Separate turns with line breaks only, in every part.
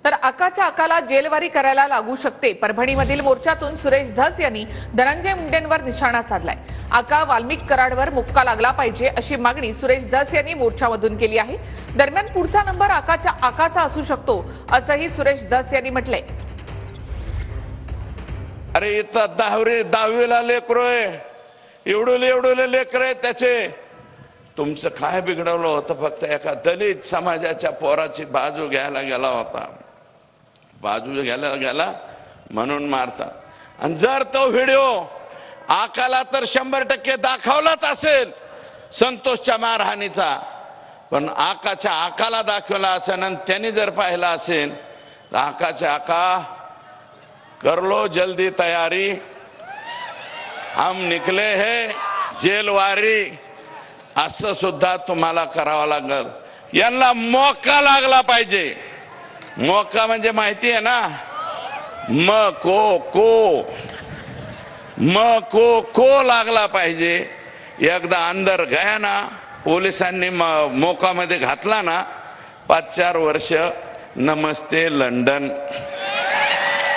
तर आकाच्या आकाला जेलवारी करायला लागू शकते। परभणीमधील मोर्चातून सुरेश धस यांनी धनंजय मुंडेंवर निशाणा साधलाय। आका वाल्मिक कराडवर मुक्का लागला पाहिजे अशी मागणी सुरेश धस यांनी मोर्चामधून केली आहे। दरम्यान पुढचा नंबर आकाच्या आकाचा असू शकतो असंही सुरेश धस यांनी म्हटलंय।
अरे इथं दहावीला लेकरोय, एवढे लेकर त्याचे तुमचं काय बिघडवलं होतं? फक्त एका दलित समाजाच्या पोराची बाजू घ्यायला गेला होता, बाजू घ्यायला गेला म्हणून मारता। आणि जर तो व्हिडिओ आकाला तर 100% दाखवलाच असेल संतोषच्या मारहाणीचा, पण आकाच्या आकाला दाखवला असेल आणि त्यांनी जर पाहिला असेल तर आकाच्या आका कर लो जल्दी तयारी, हम निकले हैं जेलवारी असं सुद्धा तुम्हाला करावं लागल। यांना मौका लागला पाहिजे। मौका म्हणजे माहिती आहे ना, म को लागला पाहिजे। एकदा अंदर गया ना, पोलिसांनी मोका मध्ये घातला ना, 5-4 वर्ष नमस्ते लंडन,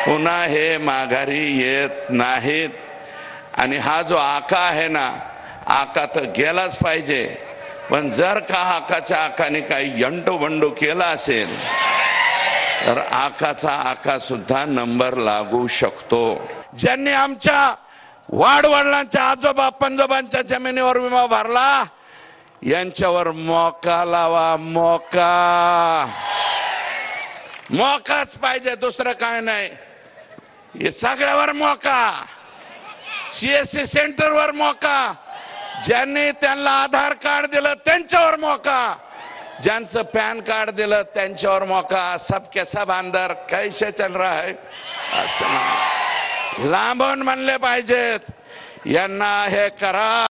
पुन्हा हे माघारी येत नाहीत। आणि हा जो आका आहे ना, आका तर गेलाच पाहिजे, पण जर का आकाच्या आकाने काही यंटोबंडो केला असेल तर आकाचा आका सुद्धा नंबर लागू शकतो। ज्यांनी आमच्या वाडवडिलांच्या आजोबा पंजोबांच्या जमिनीवर विमा भरला यांच्यावर मौका लावा, मौकाच पाहिजे, दुसरं काय नाही। हे सगळ्यावर मौका, सीएससी सेंटरवर मौका, ज्यांनी त्यांना आधार कार्ड दिलं त्यांच्यावर मौका, ज्यांचं पॅन कार्ड दिलं त्यांच्यावर मौका। सबके सब अंदर कैसे चल रहा है असं लांबून म्हणले पाहिजेत, यांना हे करा।